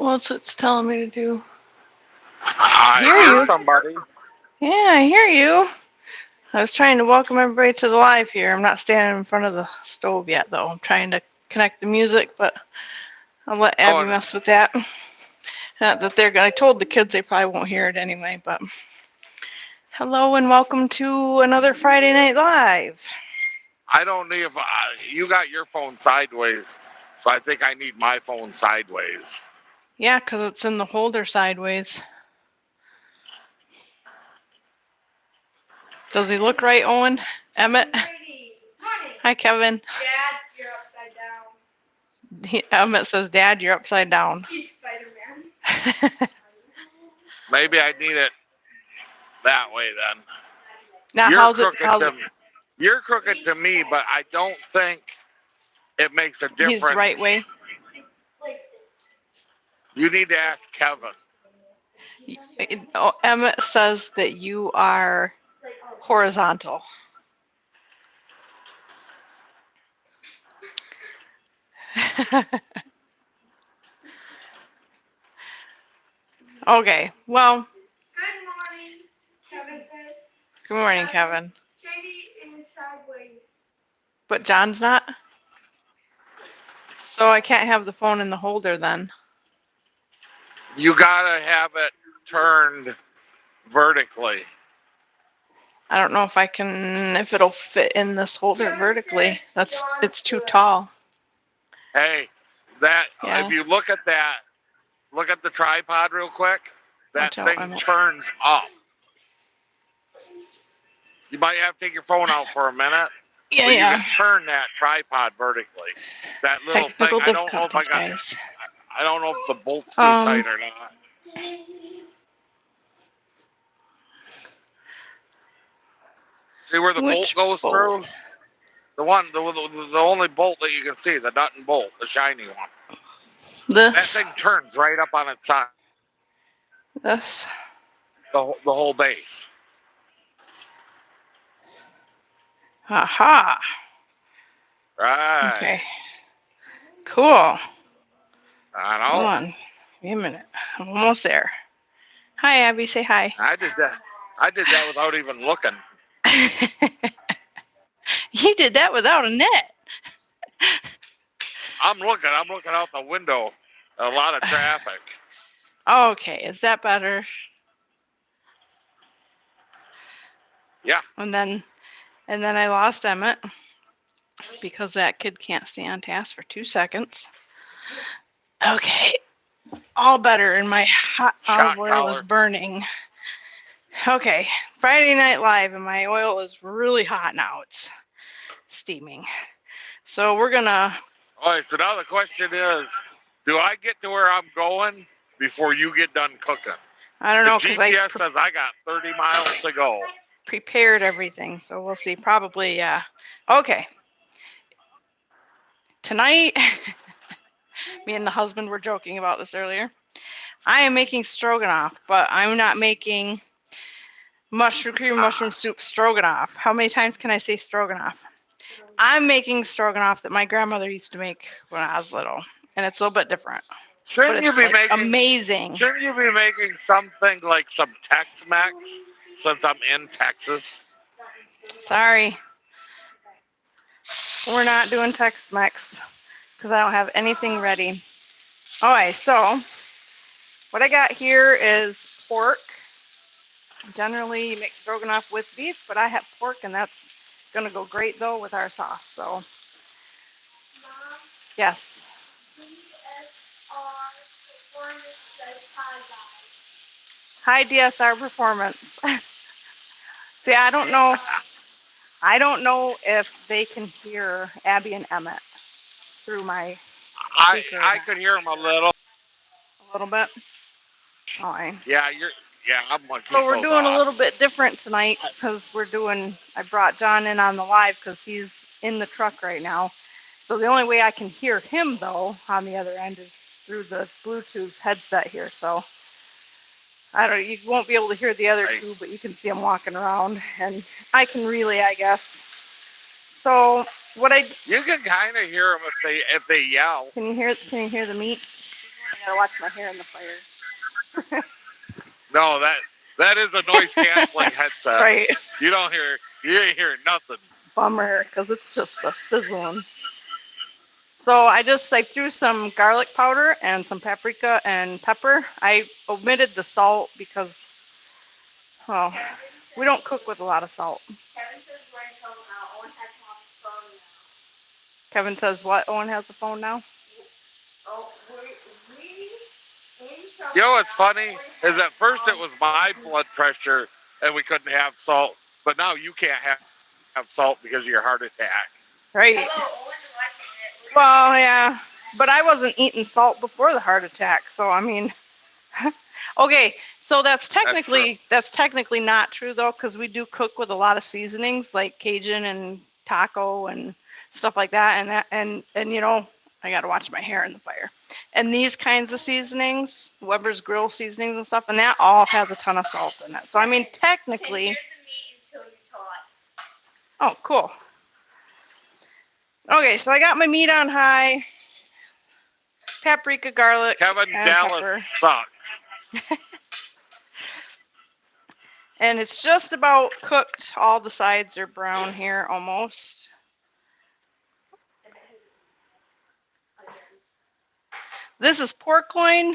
What's it's telling me to do? I Hear hear you. somebody. Yeah, I hear you. I was trying to welcome everybody to the live here. I'm not standing in front of the stove yet, though. I'm trying to connect the music, but I'll let Abby Going, mess with that. Not that they're gonna. I told the kids they probably won't hear it anyway, but hello and welcome to another Friday Night Live. I don't need if you got your phone sideways, so I think I need my phone sideways. Yeah, 'cause it's in the holder sideways. Does he look right, Owen? Emmett? Hi, Kevin. Dad, you're upside down. Emmett says, Dad, you're upside down. He's Spider-Man. Maybe I need it that way then. Now, You're how's it? crooked to me. You're crooked to me, but I don't think it makes a He's right difference. way. You need to ask Kevin. Oh, Emmett says that you are horizontal. Okay, well, Good morning, Kevin says. good morning, Kevin. Katie is sideways. But John's not? So I can't have the phone in the holder then. You gotta have it turned vertically. I don't know if I can, if it'll fit in this holder vertically. It's too tall. Hey, that Yeah. if you look at that, look at the tripod real quick. That Watch out, thing Emmett. turns up. You might have to take your phone out for a minute, Yeah, but you yeah. can turn that tripod vertically. That little thing. Technical I don't know if I difficulties, got. guys. I don't know if the bolt's too tight or not. See where the bolt Which goes bolt? through? The only bolt that you can see, the nut and bolt, the shiny one. That This. thing turns right up on its side. This. The whole base. Aha. Right. Okay. Cool. I Hold know. on. Wait a minute. I'm almost there. Hi, Abby. Say hi. I did that. I did that without even looking. You did that without a net. I'm looking. I'm looking out the window. A lot of traffic. Okay, is that better? Yeah. And then I lost Emmett because that kid can't stay on task for 2 seconds. Okay, all better, and my hot olive oil is burning. Okay, Friday Night Live, and my oil is really hot now. It's steaming. So we're gonna. All right. So now the question is, do I get to where I'm going before you get done cooking? I don't The know because GPS says I got 30 miles to go. prepared everything, so we'll see. Probably, yeah. Okay. Tonight, me and the husband were joking about this earlier. I am making stroganoff, but I'm not making cream mushroom soup stroganoff. How many times can I say stroganoff? I'm making stroganoff that my grandmother used to make when I was little, and it's a little bit different. Shouldn't But you it's be like making? amazing. Shouldn't you be making something like some Tex-Mex since I'm in Texas? Sorry, we're not doing Tex-Mex because I don't have anything ready. Alright, so what I got here is pork. Generally, you make stroganoff with beef, but I have pork, and that's gonna go great though with our sauce. So, Mom, yes. DSR performance says hi guys. Hi, DSR Performance. See, I don't know. I don't know if they can hear Abby and Emmett through my speaker. I could hear him a little. A little bit. All right. Yeah, I'm gonna keep So we're those doing a off. little bit different tonight because I brought John in on the live because he's in the truck right now. So the only way I can hear him though on the other end is through the Bluetooth headset here. So you won't be able to hear the other two, but you can see them walking around, and I can relay, I guess. So you can kind of hear them if they yell. can you hear the meat? I gotta watch my hair in the fire. No, that is a noise canceling headset. Right. You ain't hearing nothing. Bummer, because it's just a sizzling. So I threw some garlic powder and some paprika and pepper. I omitted the salt because, well, we don't cook with a lot of salt. Kevin says we're in phone now. Owen has him on the phone now. Kevin says what? Owen has the phone now? Oh, we in phone You know what's now. funny is at first it was my blood pressure and we couldn't have salt, but now you can't have salt because of your heart attack. Right. Hello, Owen's watching it. Well, yeah. But I wasn't eating salt before the heart attack, so I mean, okay. So that's technically not true though, because we do cook with a lot of seasonings like Cajun and taco and stuff like that, and you know, I gotta watch my hair in the fire. And these kinds of seasonings, Weber's grill seasonings and stuff, and that all has a ton of salt in it. So I mean, technically. Here's the meat until you talk. Oh, cool. Okay, so I got my meat on high. Paprika, garlic, Kevin and Dallas pepper. sucks. And it's just about cooked. All the sides are brown here almost. This is pork loin.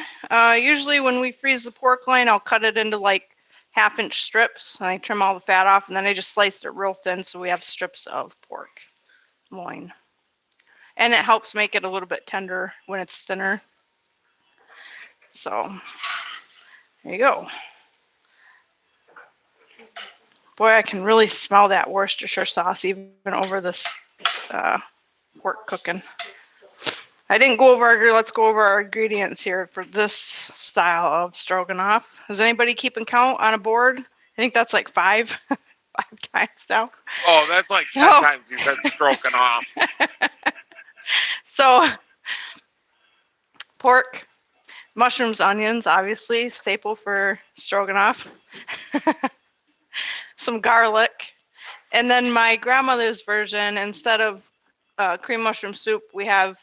Usually when we freeze the pork loin, I'll cut it into like 1/2-inch strips. And I trim all the fat off, and then I just slice it real thin so we have strips of pork loin. And it helps make it a little bit tender when it's thinner. So there you go. Boy, I can really smell that Worcestershire sauce even over this pork cooking. I didn't go over let's go over our ingredients here for this style of stroganoff. Is anybody keeping count on a board? I think that's like 5 times now. Oh, that's like 10 times you said stroking off. So pork, mushrooms, onions, obviously, staple for stroganoff. Some garlic. And then my grandmother's version, instead of cream mushroom soup, we have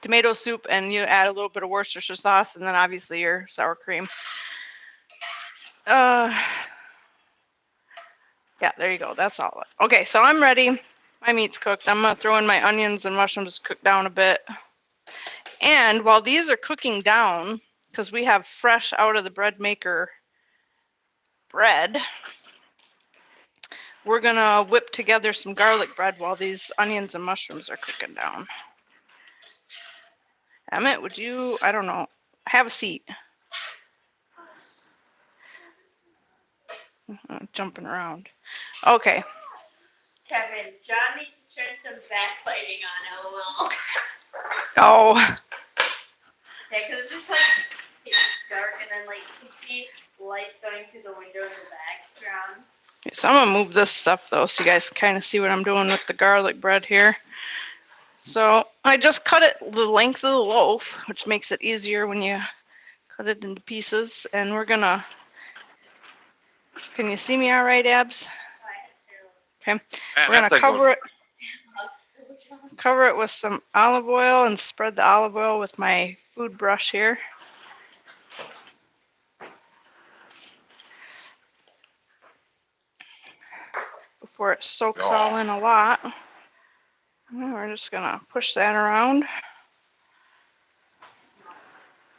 tomato soup, and you add a little bit of Worcestershire sauce, and then obviously your sour cream. Yeah, there you go. That's all. Okay, so I'm ready. My meat's cooked. I'm going to throw in my onions and mushrooms cooked down a bit. And while these are cooking down, because we have fresh out of the bread maker bread, we're going to whip together some garlic bread while these onions and mushrooms are cooking down. Emmett, would you, I don't know, have a seat. Jumping around. Okay. Kevin, John needs to turn some backlighting on, LOL. Oh, Yeah, because it's just like it's dark and then like you can see lights going through the window in the background. okay, so I'm going to move this stuff though so you guys kind of see what I'm doing with the garlic bread here. So I just cut it the length of the loaf, which makes it easier when you cut it into pieces. And we're going to, can you see me all right, Abs? Okay, Man, we're going that to thing cover was- it. Cover it with some olive oil and spread the olive oil with my food brush here. Before it soaks all in a lot. And we're just gonna push that around.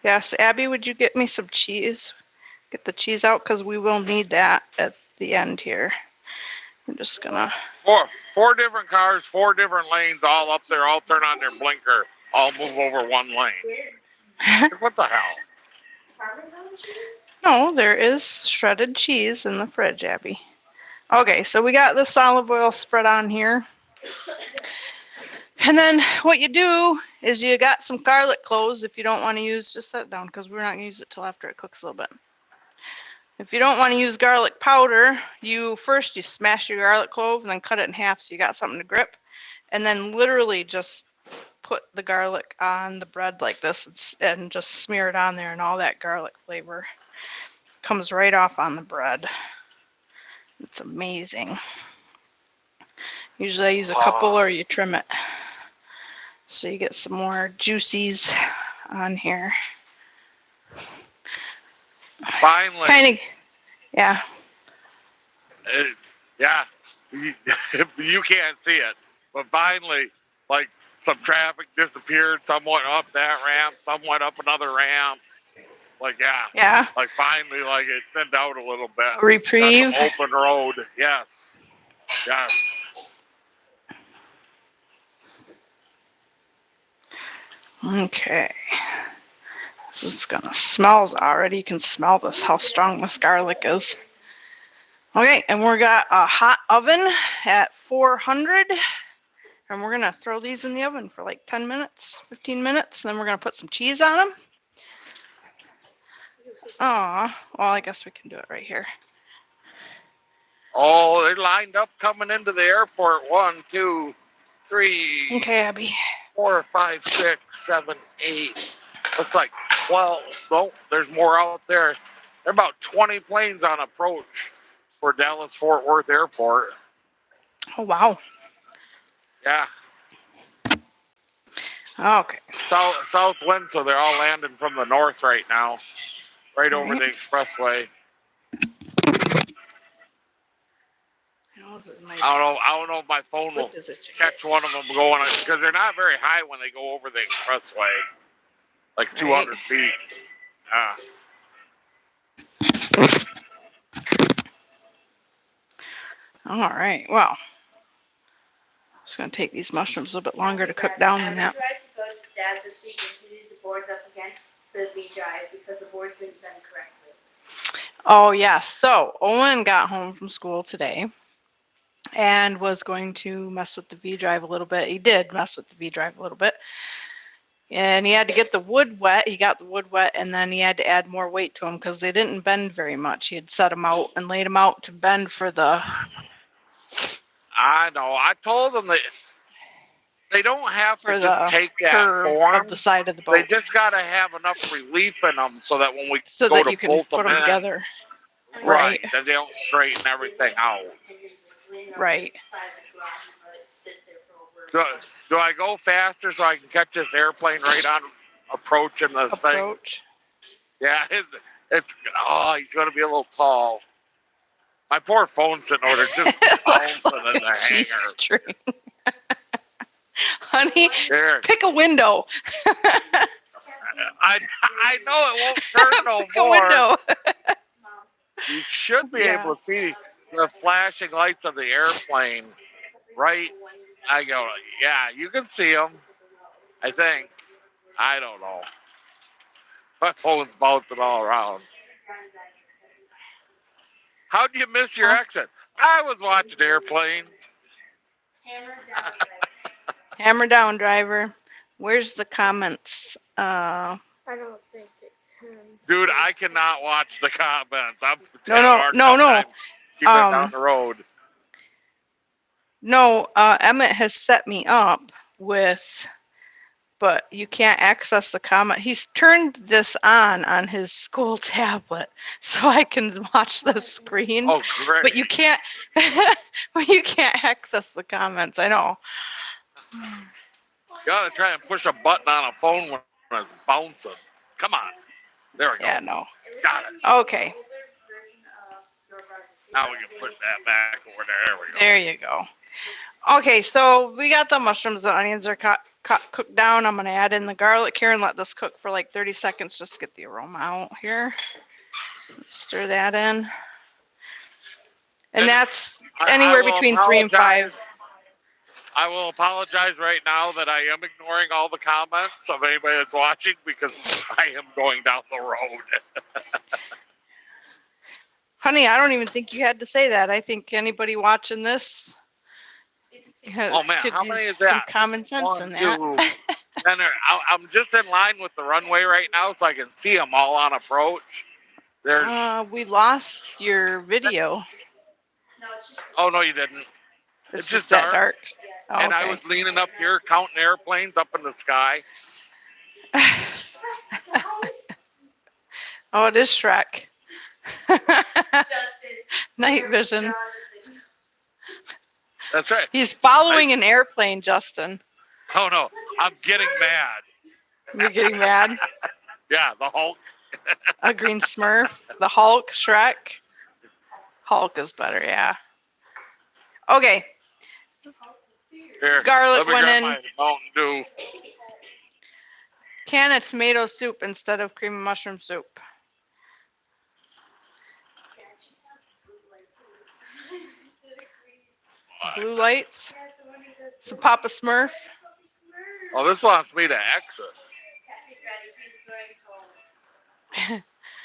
Yes, Abby, would you get me some cheese? Get the cheese out because we will need that at the end here. I'm just gonna. Four different cars, 4 different lanes, all up there, all turn on their blinker, all move over one lane. What the hell? Parmesan cheese? No, there is shredded cheese in the fridge, Abby. Okay, so we got this olive oil spread on here. And then what you do is you got some garlic cloves if you don't want to use, just set it down because we're not going to use it till after it cooks a little bit. If you don't want to use garlic powder, you smash your garlic clove and then cut it in half so you got something to grip. And then literally just put the garlic on the bread like this and just smear it on there, and all that garlic flavor comes right off on the bread. It's amazing. Usually I use a couple or you trim it. So you get some more juicies on here. Finally. Kind of, yeah. Yeah. You can't see it. But finally, like, some traffic disappeared. Somewhat up that ramp. Somewhat up another ramp. Like, yeah. Yeah. Like, finally, like, it thinned out a little bit. A reprieve. Got some open road. Yes. Yes. Okay. This is gonna smells already. You can smell this, how strong this garlic is. Okay, and we're got a hot oven at 400. And we're gonna throw these in the oven for like 10 minutes, 15 minutes. And then we're gonna put some cheese on them. Oh, well, I guess we can do it right here. Oh, they're lined up coming into the airport. 1, 2, 3, Okay, Abby. 4, 5, 6, 7, 8. Looks like 12. No, there's more out there. There are about 20 planes on approach for Dallas Fort Worth Airport. Oh, wow. Yeah, Okay. south wind, so they're all landing from the north right now, right over Right. the expressway. I don't know if my phone will catch one of them going, because they're not very high when they go over the expressway, like 200 feet. All right. Well, I'm just gonna take these mushrooms a little bit longer to cook down than that. I tried to go to Dad this week and do the boards up again for the V-Drive because the boards didn't bend correctly. Oh, yes. So Owen got home from school today and was going to mess with the V-Drive a little bit. He did mess with the V-Drive a little bit. And he had to get the wood wet. He got the wood wet, and then he had to add more weight to them because they didn't bend very much. He had set them out and laid them out to bend for the... I know. I told them that they don't have to For just the take that curve form. of the side of the boat. They just got to have enough relief in them so that when we so go that to you can bolt put them in, together. right, Right. that they don't straighten everything out. Right. Do I go faster so I can catch this airplane right on approaching the thing? Approach. Yeah, it's he's going to be a little tall. My poor phone's sitting over there just It looks bouncing like in the a cheese hangar. string. Honey, There. pick a window. I know it won't turn no Pick a more. window. You should be Yeah. able to see the flashing lights of the airplane, right? I go, yeah, you can see them. I think. I don't know. My phone's bouncing all around. How'd you miss your exit? I was watching airplanes. Hammer down, driver. Where's the comments? I don't think it can. Dude, I cannot watch the comments. I'm No. Keep it down the road. No, Emmett has set me up with, but you can't access the comment. He's turned this on his school tablet, so I can watch the screen. Oh, great. But you can't. But you can't access the comments. I know. You gotta try and push a button on a phone when it's bouncing. Come on. There we go. Yeah, no. Got it. Okay. Now we can put that back over there. There we go. There you go. Okay, so we got the mushrooms. The onions are cooked down. I'm going to add in the garlic here and let this cook for like 30 seconds just to get the aroma out here. Stir that in. And that's anywhere between 3 and 5. I will apologize right now that I am ignoring all the comments of anybody that's watching because I am going down the road. Honey, I don't even think you had to say that. I think anybody watching this Oh, man, could how many use is that? some common sense 1, in that. 2. And I'm just in line with the runway right now so I can see them all on approach. There's. We lost your video. Oh, no, you didn't. It's just just that dark. dark. Oh, And I okay. was leaning up here counting airplanes up in the sky. Oh, it is Shrek. Night vision. That's right. He's following an airplane, Justin. Oh, no. I'm getting mad. You're getting mad. Yeah, the Hulk. A green Smurf, the Hulk, Shrek. Hulk is better, yeah. Okay, Here, Garlic let me went grab in. my Mountain Dew. can of tomato soup instead of cream and mushroom soup. Blue lights. So Papa Smurf. Oh, this wants me to exit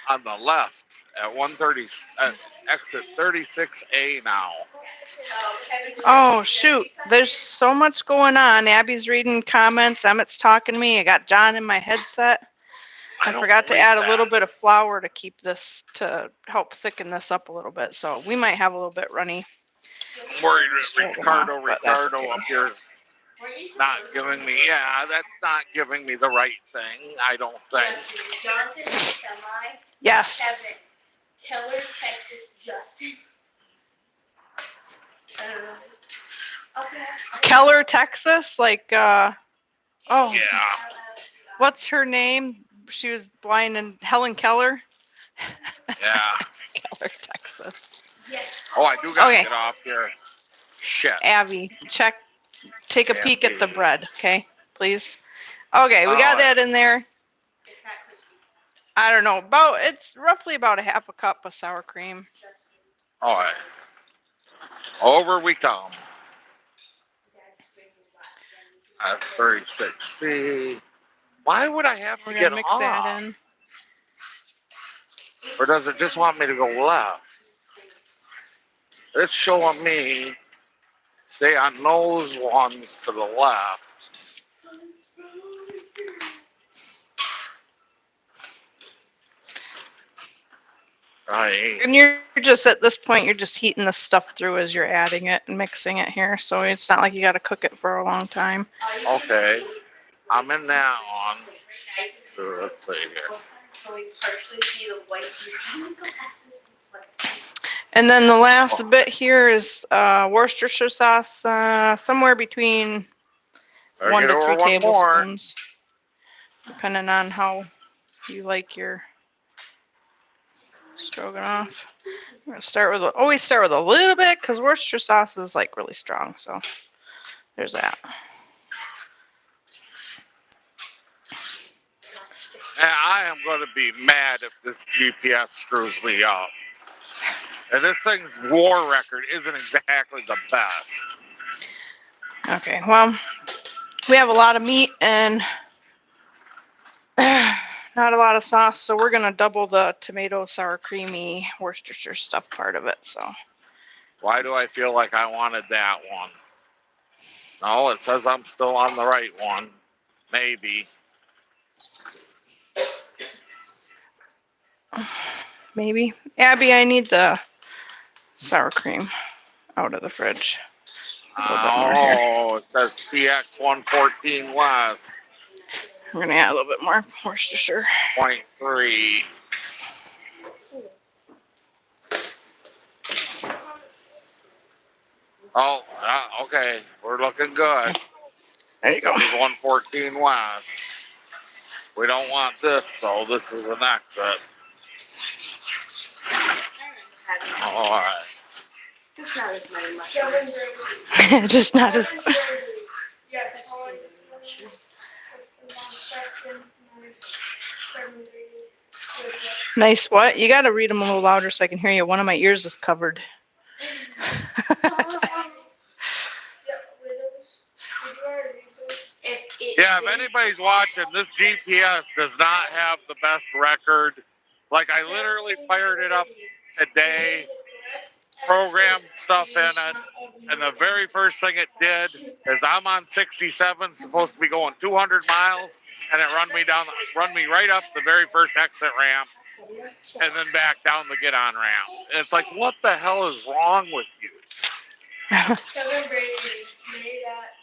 on the left at 130. Exit 36A now. Oh shoot, there's so much going on. Abby's reading comments. Emmett's talking to me. I got John in my headset. I don't forgot to believe add that. a little bit of flour to keep this, to help thicken this up a little bit. So we might have a little bit runny. I'm worried that Stroganoff, but that's Ricardo okay. up here not giving me. Yeah, that's not giving me the right thing. I don't think. Jonathan and Semi. Yes. Keller, Texas, Justin. Keller, Texas, like oh, Yeah. what's her name? She was blind, and Helen Keller. Yeah. Keller, Texas. Yes. Oh, I do gotta Okay. get off here. Shit. Abby, take a peek at the Abby. bread, okay, please. Okay, we got that in there. It's not crispy. I don't know, it's roughly about a half a cup of sour cream. All right. Over we come. At 36C. Why would I have to We're get gonna mix that off? in. Or does it just want me to go left? It's showing me stay on those ones to the left. Right. And you're just, at this point, you're just heating the stuff through as you're adding it and mixing it here. So it's not like you got to cook it for a long time. Okay. I'm in that one. So let's see here. And then the last bit here is Worcestershire sauce, somewhere between Better 1 get to over 3 one more. tablespoons, depending on how you like your stroganoff. I'm gonna always start with a little bit, because Worcestershire sauce is like really strong. So there's that. And I am going to be mad if this GPS screws me up. And this thing's war record isn't exactly the best. Okay, well, we have a lot of meat and not a lot of sauce, so we're gonna double the tomato sour creamy Worcestershire stuff part of it. So Why do I feel like I wanted that one? No, it says I'm still on the right one. Maybe. maybe, Abby, I need the sour cream out of the fridge. Oh, it says PX 114 West. We're gonna add a little bit more Worcestershire. 0.3. Oh, okay. We're looking good. There you go. This is 114 West. We don't want this, though. This is an exit. All right. It's not as many mushrooms. Just not as. Nice. What? You got to read them a little louder so I can hear you. One of my ears is covered. Yeah, if anybody's watching, this GPS does not have the best record. Like, I literally fired it up today, programmed stuff in it, and the very first thing it did is I'm on 67, supposed to be going 200 miles, and it run me right up the very first exit ramp, and then back down the get on ramp. And it's like, what the hell is wrong with you? Kevin Brady made that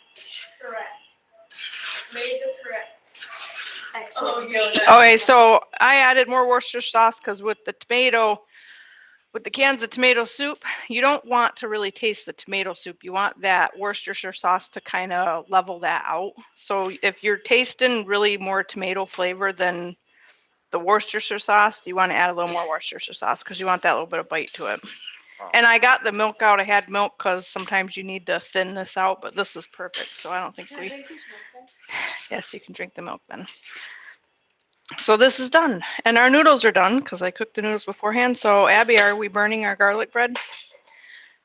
correct. Made the correct. Excellent. Okay, so I added more Worcestershire sauce because with the tomato, with the cans of tomato soup, you don't want to really taste the tomato soup. You want that Worcestershire sauce to kind of level that out. So if you're tasting really more tomato flavor than the Worcestershire sauce, you want to add a little more Worcestershire sauce because you want that little bit of bite to it. Oh. And I got the milk out. I had milk because sometimes you need to thin this out, but this is perfect. So I don't think Can I we. drink this milk then? Yes, you can drink the milk then. So this is done. And our noodles are done because I cooked the noodles beforehand. So Abby, are we burning our garlic bread?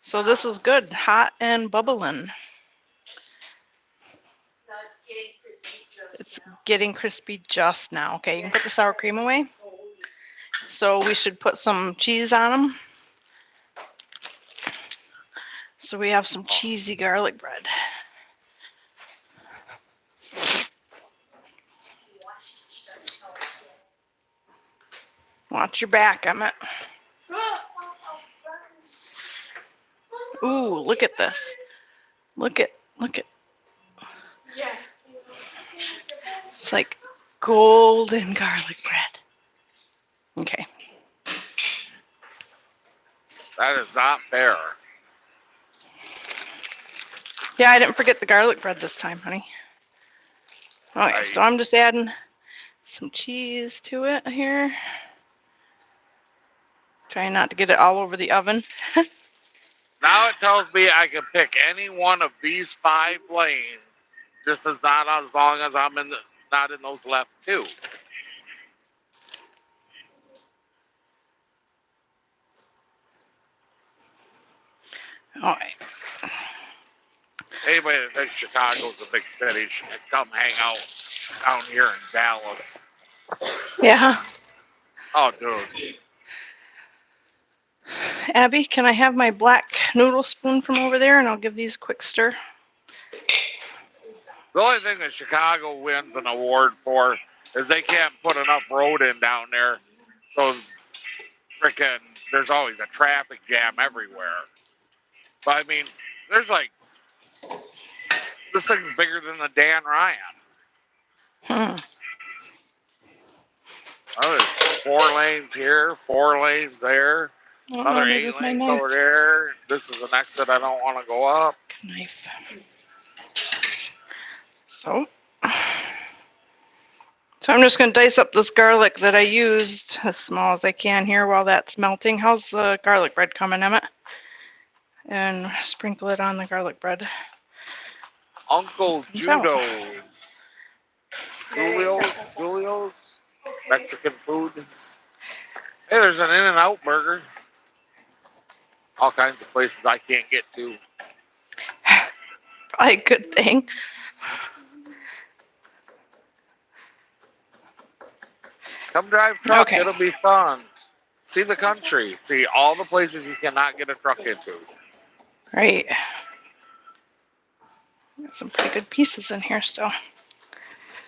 So this is good, hot and bubbling. No, it's getting crispy just It's now. getting crispy just now. Okay, you can put the sour cream away. So we should put some cheese on them. So we have some cheesy garlic bread. Watch your back, Emmett. Ooh, look at this. Look at. Yeah. It's like golden garlic bread. Okay. That is not fair. Yeah, I didn't forget the garlic bread this time, honey. Okay, so I'm just adding some cheese to it here. Trying not to get it all over the oven. Now it tells me I can pick any one of these 5 lanes, just as long as I'm not in those left 2. All right. Anybody that thinks Chicago's a big city should come hang out down here in Dallas. Yeah. Oh, dude. Abby, can I have my black noodle spoon from over there and I'll give these a quick stir? The only thing that Chicago wins an award for is they can't put enough road in down there. So frickin' there's always a traffic jam everywhere. But I mean, there's like, this thing's bigger than the Dan Ryan. Oh, there's 4 lanes here, 4 lanes there, another 8 lanes over there. This is an exit I don't want to go up. Knife. So I'm just going to dice up this garlic that I used as small as I can here while that's melting. How's the garlic bread coming, Emmett? And sprinkle it on the garlic bread. Uncle Judo. Julio's Mexican food. Hey, there's an In-N-Out burger. All kinds of places I can't get to. Probably a good thing. Come drive truck. Okay. It'll be fun. See the country. See all the places you cannot get a truck into. Right. Got some pretty good pieces in here still.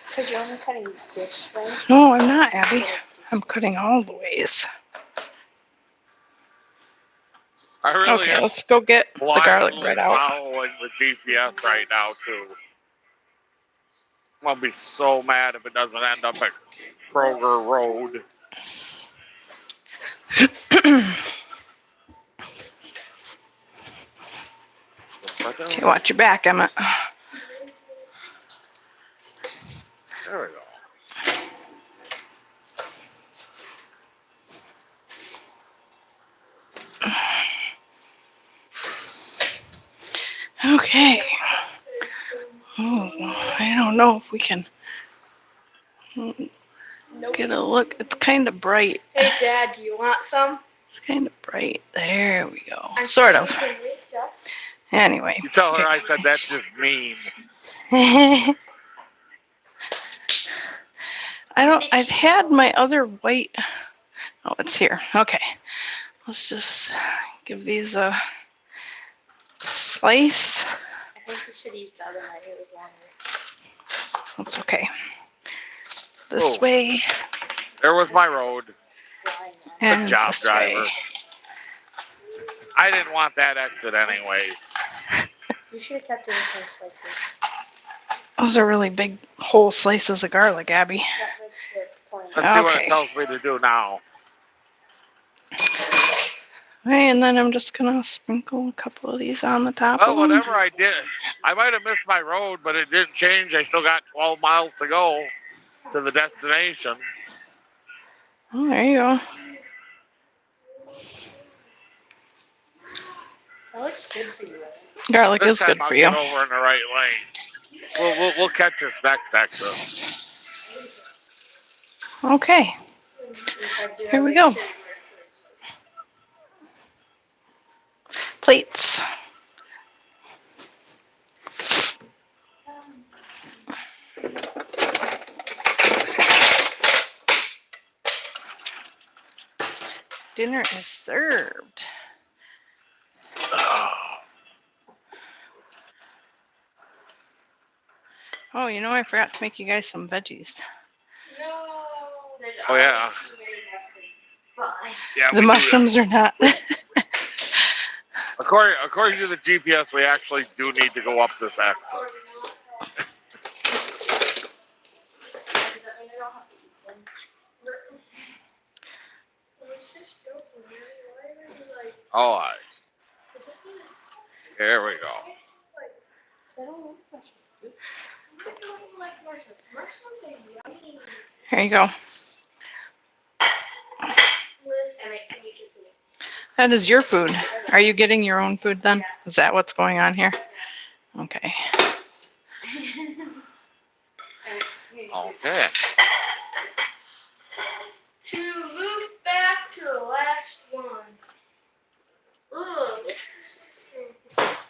Because you're only cutting this way. No, I'm not, Abby. I'm cutting all the ways. I really Okay, let's go get the garlic bread out. following the GPS right now too. I'm gonna be so mad if it doesn't end up at Kroger Road. Okay, watch your back, Emmett. There we go. Okay. Oh, I don't know if we can get a look. It's kind of bright. Hey, Dad, do you want some? It's kind of bright. There we go. Sort of. Anyway. You tell her I said that's just mean. I've had my other white. Oh, it's here. Okay. Let's just give these a slice. I think we should use the other knife. It was longer. That's okay. This way. There was my road. And Good job, this driver. way. I didn't want that exit anyways. You should have kept it in those slices. Those are really big whole slices of garlic, Abby. That was the point. Let's see what Okay. it tells me to do now. Okay, and then I'm just gonna sprinkle a couple of these on the top Well, of them. whatever I did, I might have missed my road, but it didn't change. I still got 12 miles to go to the destination. Oh, there you go. That looks good for you. Garlic This is time good I'll for you. get over in the right lane. We'll catch this next exit. Okay, here we go. Plates. Dinner is served. Oh, you know, I forgot to make you guys some veggies. No. Oh yeah. Yeah, The we mushrooms are not. according to the GPS, we actually do need to go up this exit. All right. Here we go. Here you go. That is your food. Are you getting your own food then? Is that what's going on here? Okay. Okay. To move back to the last one. Ugh.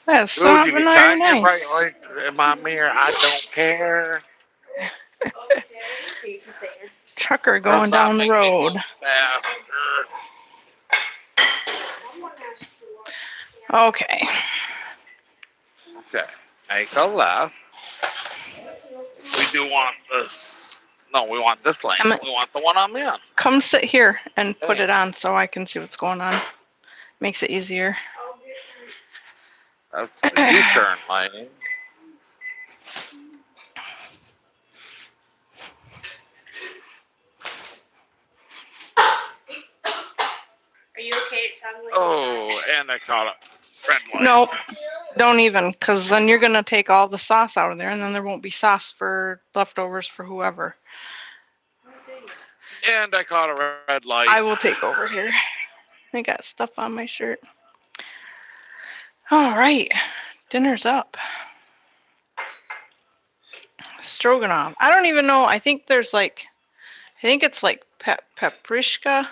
That's Dude, you can shine your $7.99. bright lights in my mirror. I don't care. Okay, you can say it. Trucker Or going down the road. faster. Okay. Okay. Make a left. We do want this. No, we want this lane. We want the one I'm in. Come sit here and put it on so I can see what's going on. Makes it easier. That's the U-turn lane. Are you okay? It sounds like. Oh, and I caught a red light. Nope. Don't even, because then you're going to take all the sauce out of there, and then there won't be sauce for leftovers for whoever. And I caught a red light. I will take over here. I got stuff on my shirt. All right. Dinner's up. Stroganoff. I don't even know. I think there's like, I think it's like paprika,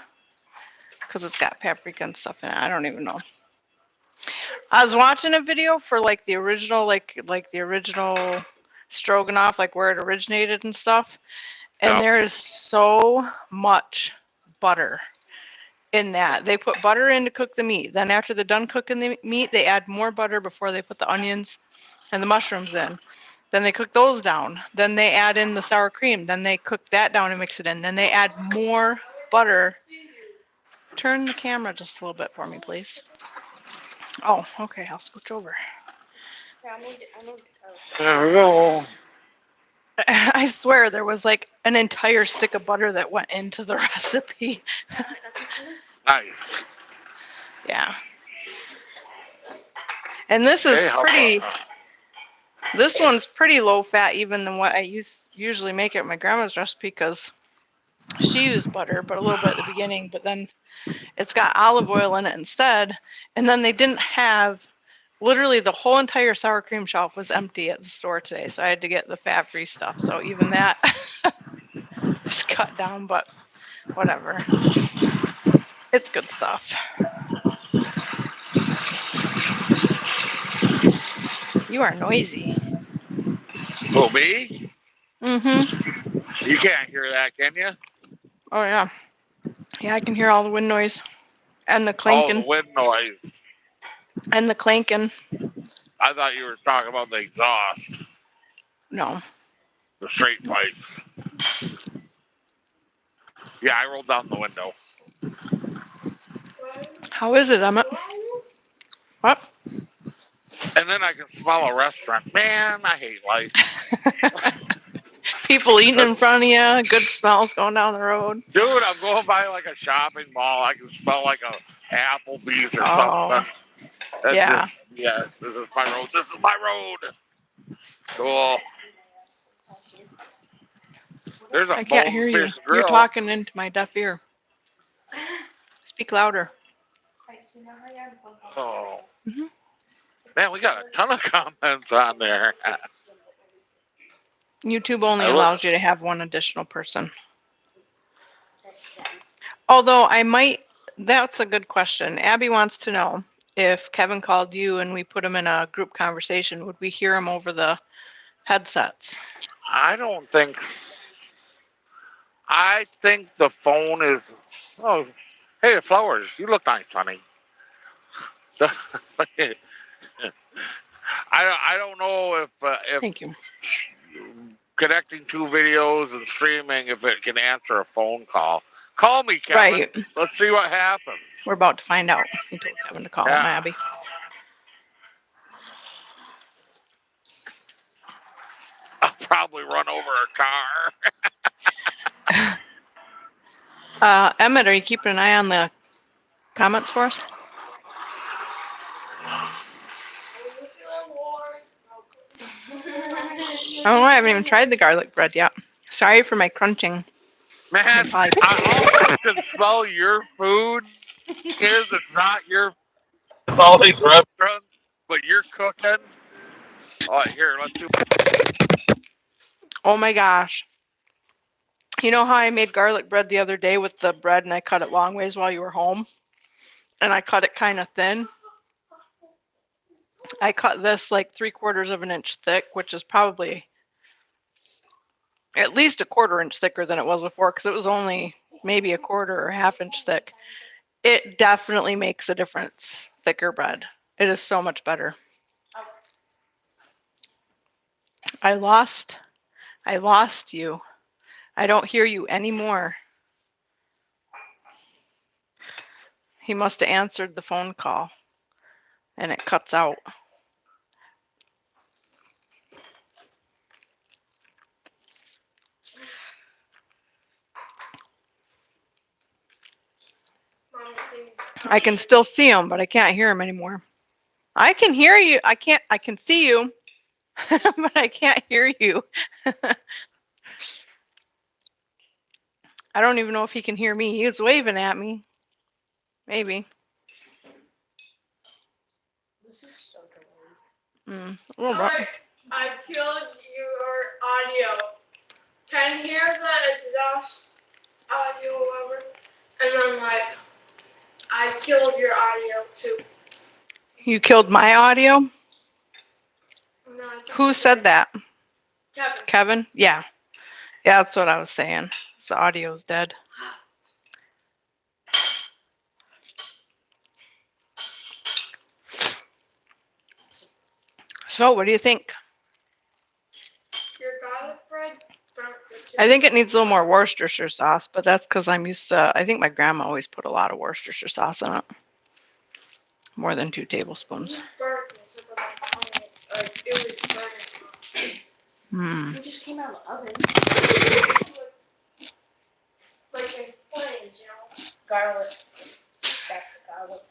because it's got paprika and stuff in it. I don't even know. I was watching a video for like the original, like the original stroganoff, like where it originated and stuff. And Yep. there is so much butter in that. They put butter in to cook the meat. Then after they're done cooking the meat, they add more butter before they put the onions and the mushrooms in. Then they cook those down. Then they add in the sour cream. Then they cook that down and mix it in. Then they add more butter. Turn the camera just a little bit for me, please. Oh, okay. I'll scooch over. There we go. I swear there was like an entire stick of butter that went into the recipe. Nice. Yeah. And this is pretty, this one's pretty low fat even than what I usually make at my grandma's recipe, because she used butter, but a little bit at the beginning, but then it's got olive oil in it instead. And then they didn't have, literally the whole entire sour cream shelf was empty at the store today. So I had to get the fat-free stuff. So even that was cut down, but whatever. It's good stuff. You are noisy. Who, me? Mm-hmm. You can't hear that, can you? Oh, yeah. Yeah, I can hear all the wind noise and the Oh, clanking the wind noise. and the clanking. I thought you were talking about the exhaust, No. the straight pipes. Yeah, I rolled down the window. How is it, Emmett? What? And then I can smell a restaurant. Man, I hate life. People eating in front of you, good smells going down the road. Dude, I'm going by like a shopping mall. I can smell like Applebee's or Oh, something. That's yeah. just, yes, this is my road. This is my road. Cool. There's a I can't hear you. Bonefish You're Grill. talking into my deaf ear. Speak louder. Oh. Mhm. Man, we got a ton of comments on there. YouTube only I look- allows you to have one additional person. Although I might, that's a good question. Abby wants to know if Kevin called you and we put him in a group conversation, would we hear him over the headsets? I don't think. I think the phone is. Oh, hey, the flowers. You look nice, honey. I don't know if Thank you. connecting two videos and streaming, if it can answer a phone call. Call me, Kevin. Right. Let's see what happens. We're about to find out. He told Kevin to call him, Yeah. Abby. I'll probably run over a car. Emmett, are you keeping an eye on the comments for us? Oh, I haven't even tried the garlic bread yet. Sorry for my crunching. Man, Like- I almost can smell your food. It's not your. It's all these restaurants, but you're cooking. All right, here, let's do. Oh my gosh. You know how I made garlic bread the other day with the bread and I cut it long ways while you were home? And I cut it kind of thin. I cut this like 3/4 of an inch thick, which is probably at least a 1/4 inch thicker than it was before because it was only maybe a 1/4 or a 1/2 inch thick. It definitely makes a difference. Thicker bread. It is so much better. I lost you. I don't hear you anymore. He must have answered the phone call and it cuts out. I can still see him, but I can't hear him anymore. I can hear you. I can see you, but I can't hear you. I don't even know if he can hear me. He was waving at me. Maybe. This is so delayed. A little bit. I killed your audio. Can hear the exhaust audio, whatever. And then I killed your audio too. You killed my audio? No, I think Who said that? Kevin. Kevin? Yeah. Yeah, that's what I was saying. The audio's dead. So, what do you think? Your garlic bread burnt the I think it needs a little more Worcestershire sauce, but that's because I'm used to, I think my grandma always put a lot of Worcestershire sauce in it. More than 2 tablespoons. burnt this, but like it was burning. It just came out of the oven. Like in flames, you know. Garlic. That's the garlic.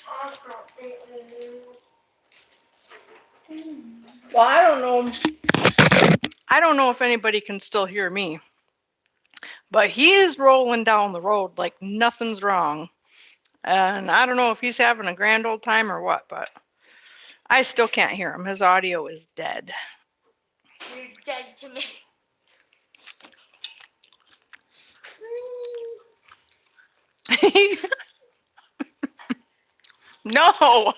I can't eat it. Well, I don't know. I don't know if anybody can still hear me. But he is rolling down the road like nothing's wrong. And I don't know if he's having a grand old time or what, but I still can't hear him. His audio is dead. You're dead to me. No.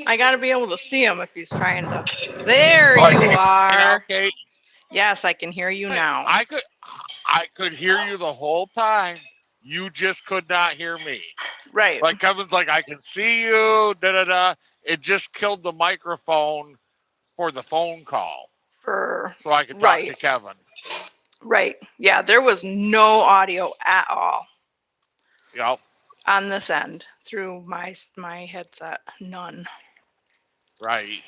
I gotta be able to see him if he's trying to. There you are. Okay. Yes, I can hear you now. I could hear you the whole time. You just could not hear me. Right. Like Kevin's like, I can see you. Da da da. It just killed the microphone for the phone call, so I could talk to Kevin. Right. Yeah, there was no audio at all. Yep. on this end through my headset. None. Right.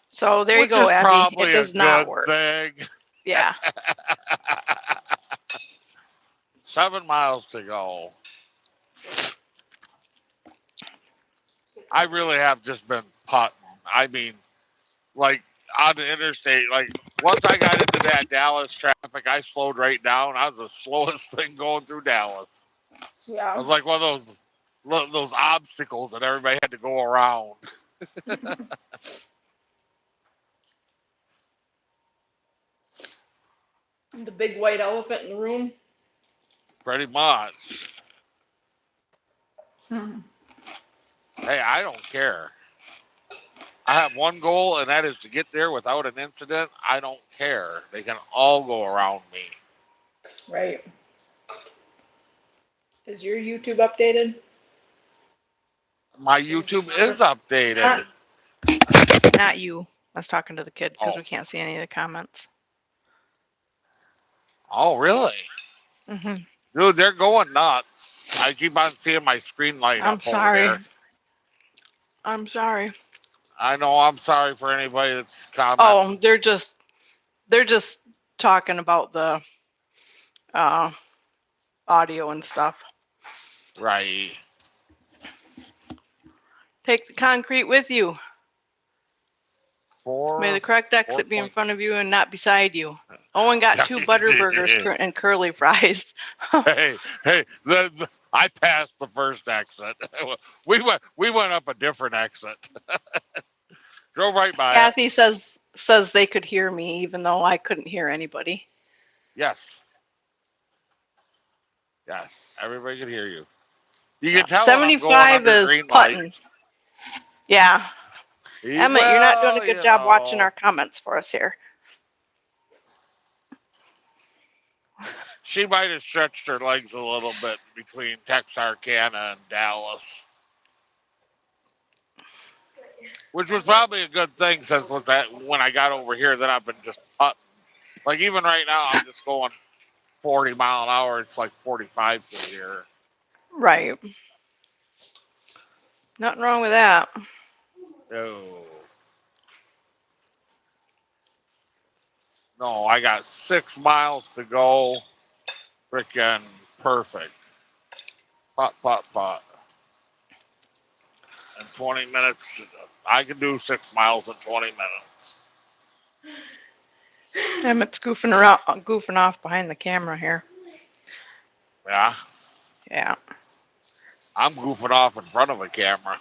So there you Which go, is Abby. probably It a does not good work. thing. Yeah. 7 miles to go. I really have just been putting. I mean, like on the interstate, like once I got into that Dallas traffic, I slowed right down. I was the slowest thing going through Dallas. I Yeah. was like one of those obstacles that everybody had to go around. The big white elephant in the room. Pretty much. Hmm. Hey, I don't care. I have one goal, and that is to get there without an incident. I don't care. They can all go around me. Right. Is your YouTube updated? My YouTube is updated. Not you. I was talking to the kid because Oh. we can't see any of the comments. Oh, really? Hmm. Dude, they're going nuts. I keep on seeing my screen light I'm up over sorry. there. I'm sorry. I know. I'm sorry for anybody that's commenting. Oh, they're just talking about the audio and stuff. Right. Take the concrete with you. May the correct exit be in 4 front of you and not beside you. Owen got 2 butter burgers and curly fries. Hey, I passed the first exit. We went up a different exit. Drove right by it. Kathy says they could hear me even though I couldn't hear anybody. Yes. Yes. Everybody can hear you. You can tell when I'm going 75 under is green putting. lights. Yeah. Emmett, you're not doing a good job watching know. our comments for us here. She might have stretched her legs a little bit between Texarkana and Dallas, which was probably a good thing since when I got over here, then I've been just putting. Like even right now, I'm just going 40 mile an hour. It's like 45 through here. Right. Nothing wrong with that. No, I got 6 miles to go. Freaking perfect. Pot. In 20 minutes, I can do 6 miles in 20 minutes. Emmett's goofing off behind the camera here. Yeah, Yeah. I'm goofing off in front of a camera.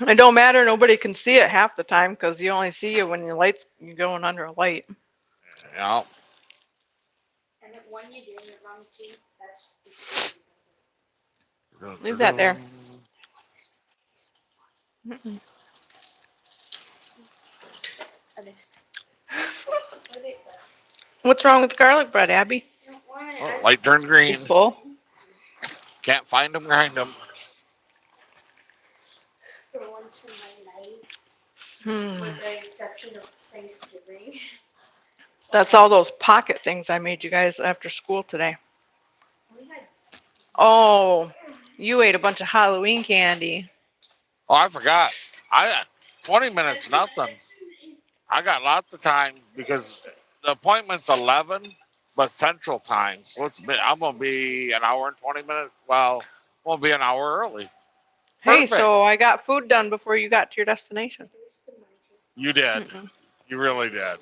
It don't matter. Nobody can see it half the time because you only see you when you're going under a light. Yeah. And when you're doing it wrong too, that's Leave that there. Mm-mm. What's wrong with garlic bread, Abby? Oh, light turned green. It's full. Can't find them, grind them. for once in my life, Hmm. with the exception of Thanksgiving. That's all those pocket things I made you guys after school today. We had Oh, you ate a bunch of Halloween candy. Oh, I forgot. I got 20 minutes, nothing. I got lots of time because the appointment's 11, but Central Time. So I'm going to be an hour and 20 minutes. Well, we'll be an hour early. Hey, Perfect. so I got food done before you got to your destination. You did. Mm-mm. You really did.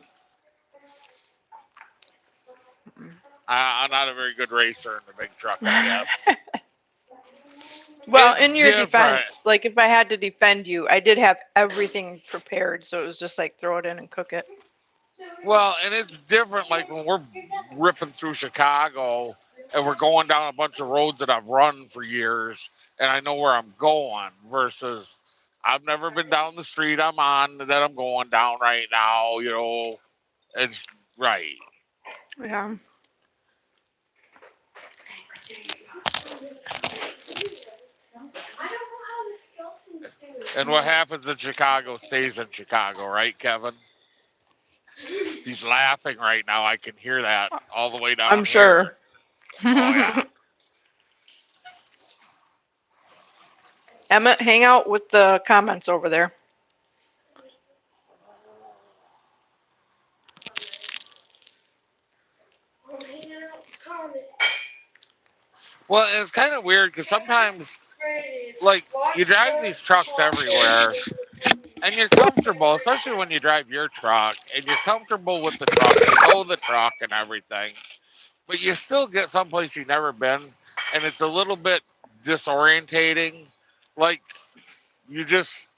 I'm not a very good racer in the big truck, I guess. Well, It's in your different. defense, like if I had to defend you, I did have everything prepared, so it was just like throw it in and cook it. Well, and it's different like when we're ripping through Chicago and we're going down a bunch of roads that I've run for years and I know where I'm going versus I've never been down the street I'm on that I'm going down right now, you know. It's right. Yeah. I don't know how the skeletons do it. And what happens in Chicago stays in Chicago, right, Kevin? He's laughing right now. I can hear that all the way down I'm sure. yeah. Emmett, hang out with the comments over there. I'm hanging out with Tommy. Well, it's kind of weird because sometimes, Brady, like, watch you drive the these trucks clock. everywhere, and you're comfortable, especially when you drive your truck, and you're comfortable with the truck, you know the truck and everything, but you still get someplace you've never been, and it's a little bit disorientating. Like, you just,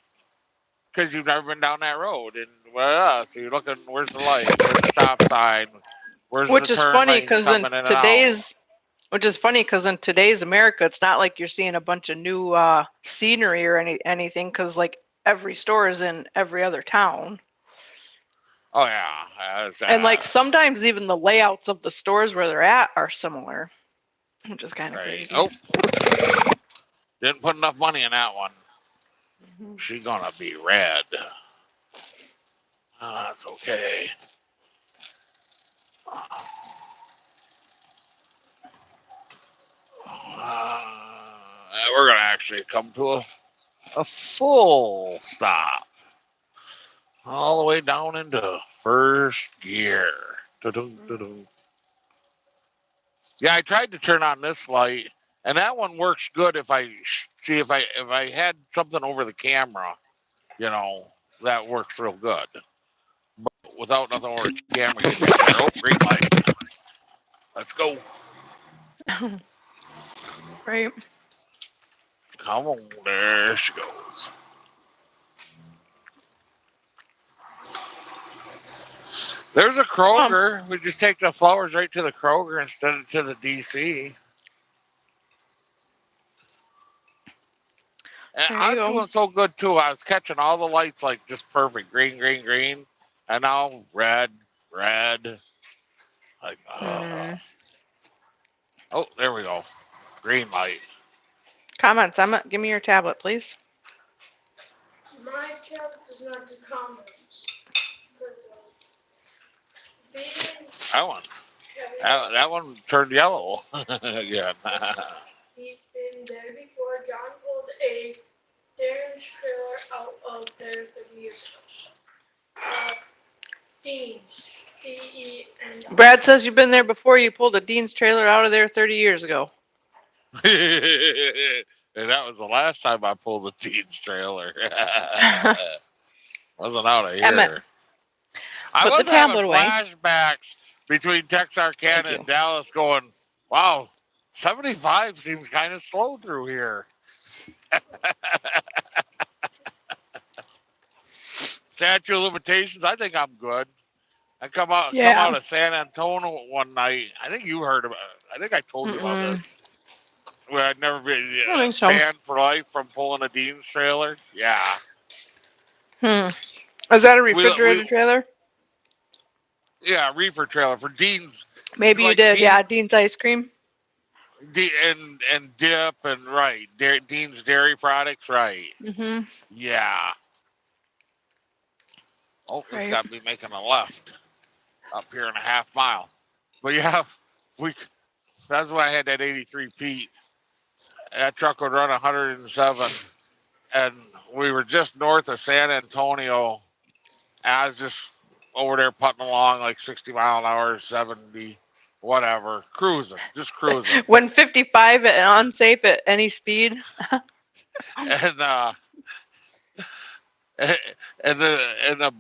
because you've never been down that road, and well, so you're looking, where's the light, where's the stop sign, where's the Which is turn funny lanes because in coming in and out. today's America, it's not like you're seeing a bunch of new scenery or anything because like every store is in every other town. Oh yeah, And like sometimes even the layouts of the stores where they're at are similar, which is kind of right. crazy. Oh, didn't put enough money in that one. Mhm. She gonna be red. That's okay. We're gonna actually come to a full stop, all the way down into first gear. Da-dum, da-dum. Yeah, I tried to turn on this light, and that one works good if I see if I had something over the camera, that works real good. But without nothing over the camera, you can't. Oh, green light. Let's go. Right. Come on, there she goes. There's a Kroger. We just take the flowers right to the Kroger instead of to the DC. And There I you was go. doing so good too. I was catching all the lights like just perfect. Green, green, green. And now red, red. Like, oh, there we go. Green light. Comments, Emma. Give me your tablet, please. My tablet does not do comments. Because That one. That one turned yellow. Yeah. he's been there before. John pulled a Darren's trailer out of there 30 years ago. Dean's. D-E-N. Brad says you've been there before. You pulled a Dean's trailer out of there 30 years ago. And that was the last time I pulled the Dean's trailer. Wasn't out of here. Emmett, I put the was having tablet away. flashbacks between Texarkana and Dallas going, wow, 75 seems kind of slow through here. Statute of limitations, I think I'm good. I come out of San Antonio one night. I think you heard about it. I think I told you about this. Where I'd never been banned for life from pulling a Dean's trailer. Yeah. Is that a refrigerator trailer? Yeah, reefer trailer for Dean's. Maybe you did. Yeah, Dean's ice cream. And dip and right. Dean's dairy products, right. Mm-hmm. Yeah. Oh, it's got to be making a left up here in a half mile. But yeah, that's when I had that 83 Pete. That truck would run 107. And we were just north of San Antonio. And I was just over there putting along like 60 mile an hour, 70, whatever. Just cruising. When 55 and unsafe at any speed. And the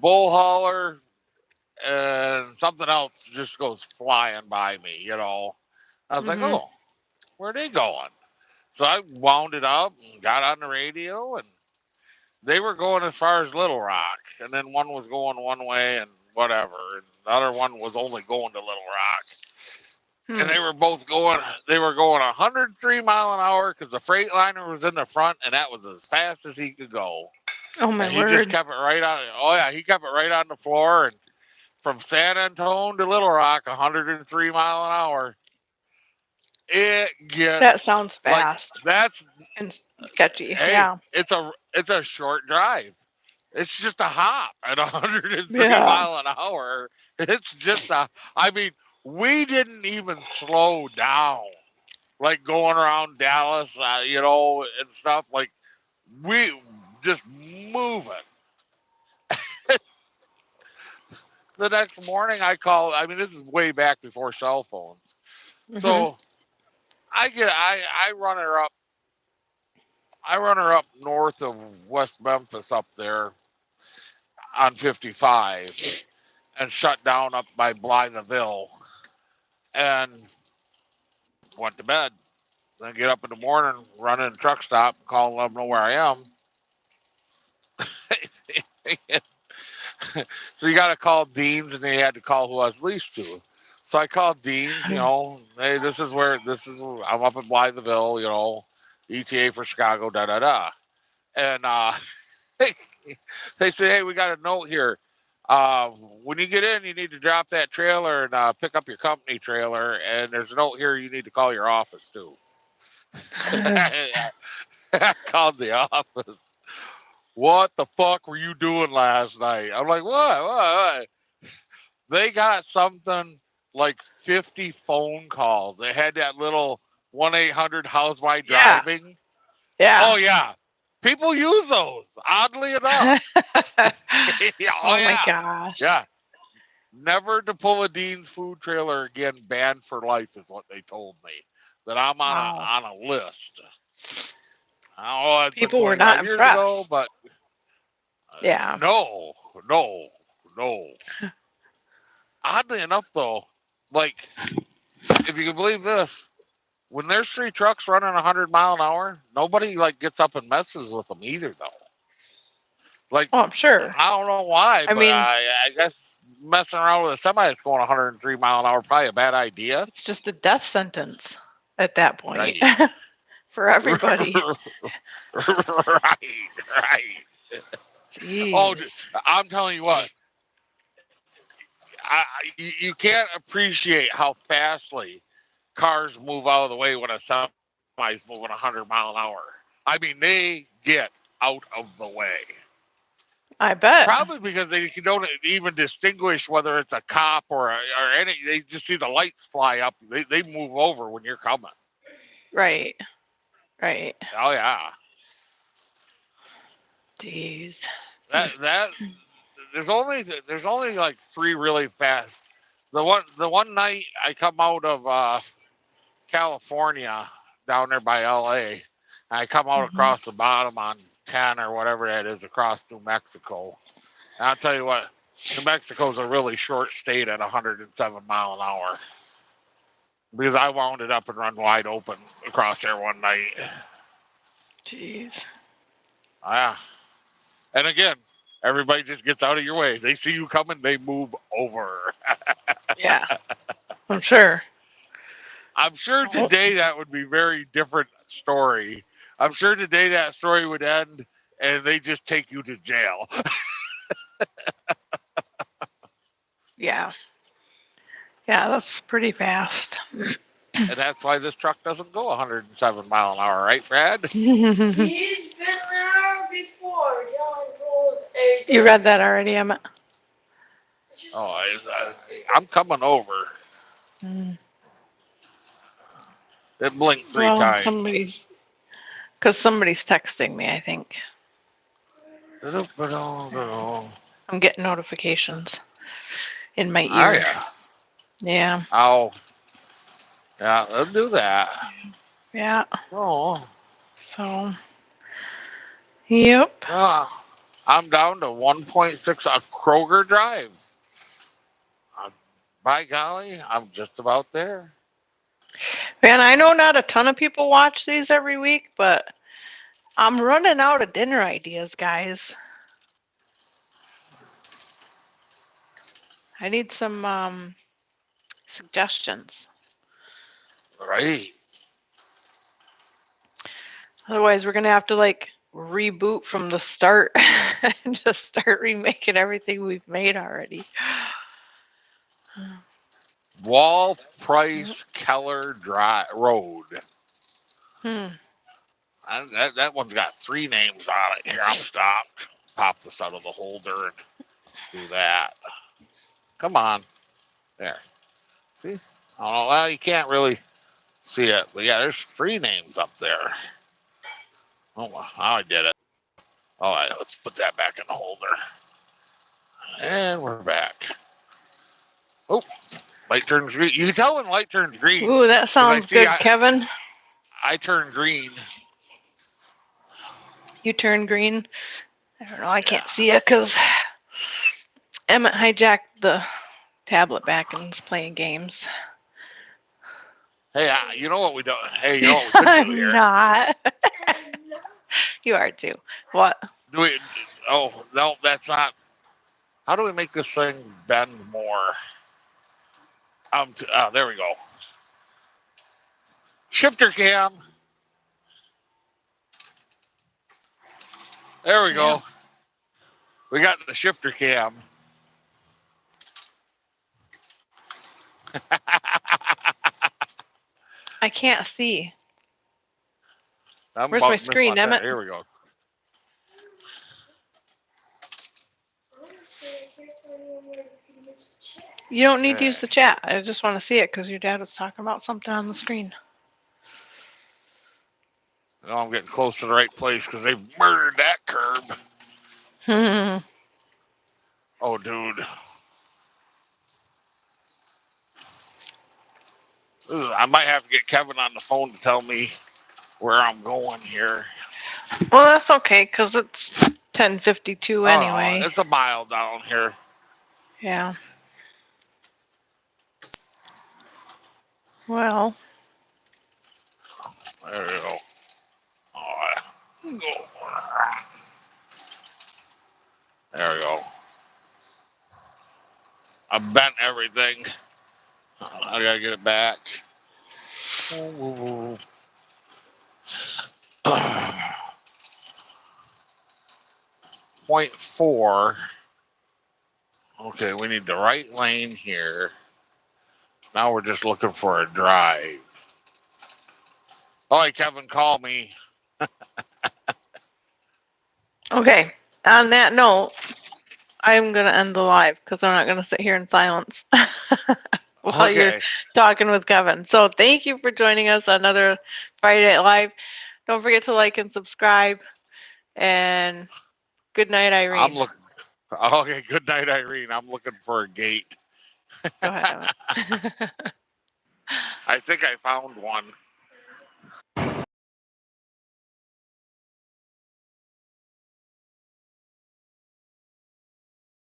bull hauler and something else just goes flying by me, I was like, oh, where are they going? So I wound it up and got on the radio, and they were going as far as Little Rock, and then one was going one way and whatever, and the other one was only going to Little Rock. And they were both going 103 mile an hour because the Freightliner was in the front, and that was as fast as he could go. Oh my and word! He just kept it right on. Oh yeah, he kept it right on the floor, and from San Antonio to Little Rock, 103 mile an hour. It gets that sounds fast. That's and sketchy. Hey, yeah, it's a short drive. It's just a hop at 103 mile an hour. It's just I mean, we didn't even slow down. Like going around Dallas, and stuff. Like we just moving. The next morning, I call. I mean, this is way back before cell phones. So I run her up. I run her up north of West Memphis up there on 55 and shut down up by Blytheville and went to bed. Then get up in the morning, run in the truck stop, call and let them know where I am. So you got to call Dean's, and they had to call who I was leased to. So I called Dean's, hey, I'm up in Blytheville, ETA for Chicago, da da da. And they say, hey, we got a note here. When you get in, you need to drop that trailer and pick up your company trailer. And there's a note here you need to call your office too. I called the office. What the fuck were you doing last night? I'm like, what? They got something like 50 phone calls. They had that little 1-800 How's My Driving? Yeah. Oh, yeah. People use those, oddly enough. Oh yeah. my gosh. Yeah. Never to pull a Dean's food trailer again, banned for life is what they told me. That I'm on a list. I don't know, it's People been were not 25 years ago, impressed. but Yeah. no. Oddly enough, though, like, if you can believe this, when there's 3 trucks running 100 mile an hour, nobody like gets up and messes with them either, though. Like, Oh, I'm sure. I don't know why, I but mean, I guess messing around with a semi that's going 103 mile an hour probably a bad idea. it's just a death sentence at that point Right. for everybody. right. Jeez. Oh, I'm telling you what, you can't appreciate how fastly cars move out of the way when a semi's moving 100 mile an hour. I mean, they get out of the way. I bet. Probably because they don't even distinguish whether it's a cop or any. They just see the lights fly up. They move over when you're coming. Right. Oh yeah. Jeez. That there's only like 3 really fast. The one night I come out of California down there by LA, I come out across the bottom on 10 or whatever that is across New Mexico. And I'll tell you what, New Mexico's a really short state at 107 mile an hour. Because I wound it up and run wide open across there one night. Jeez. Yeah. And again, everybody just gets out of your way. They see you coming, they move over. Yeah. I'm sure. I'm sure today that would be a very different story. I'm sure today that story would end and they just take you to jail. Yeah. Yeah, that's pretty fast. And that's why this truck doesn't go 107 mile an hour, right, Brad? He's been there before. John pulled a. You read that already, Emmett? Oh, I'm coming over. It blinked 3 times. Because somebody's texting me, I think. I'm getting notifications in my ear. Oh, yeah. Yeah. Oh, yeah, they'll do that. Yeah. Oh. So, yep. I'm down to 1.6 Kroger Drive. By golly, I'm just about there. Man, I know not a ton of people watch these every week, but I'm running out of dinner ideas, guys. I need some suggestions. Right. Otherwise, we're going to have to like reboot from the start and just start remaking everything we've made already. Wall Price Keller Road. That one's got 3 names on it. Here, I'm stopped. Pop this out of the holder and do that. Come on. There. See? Oh, well, you can't really see it, but yeah, there's 3 names up there. Oh, wow, I did it. All right, let's put that back in the holder. And we're back. Oh, light turns green. You can tell when light turns green. Ooh, that sounds see good, I- Kevin. I turn green. You turn green. I don't know. I can't Yeah. see it because Emmett hijacked the tablet back and is playing games. Hey, you know what we don't? Hey, you know what we could do I'm here? not. You are too. What? Do we? Oh no, that's not. How do we make this thing bend more? There we go. Shifter cam. There we go. We got the shifter cam. I can't see. I'm Where's about my to miss screen, turn. Emmett? Here we go. Honestly, I can't tell anyone where you can use the chat. You don't need to use the chat. I just want to see it because your dad was talking about something on the screen. Oh, I'm getting close to the right place because they've murdered that curb. Oh, dude. Ugh, I might have to get Kevin on the phone to tell me where I'm going here. Well, that's okay because it's 10:52 anyway. It's a mile down here. Yeah. Well, There we go. All right. There we go. I bent everything. I gotta get it back. 0.4. Okay, we need the right lane here. Now we're just looking for a drive. All right, Kevin, call me. okay. On that note, I'm going to end the live because I'm not going to sit here in silence while you're Okay. talking with Kevin. So thank you for joining us on another Friday Night Live. Don't forget to like and subscribe. And good night, Irene. I'm looking. Okay, good night, Irene. I'm looking for a gate. Go ahead, Emmett. I think I found one.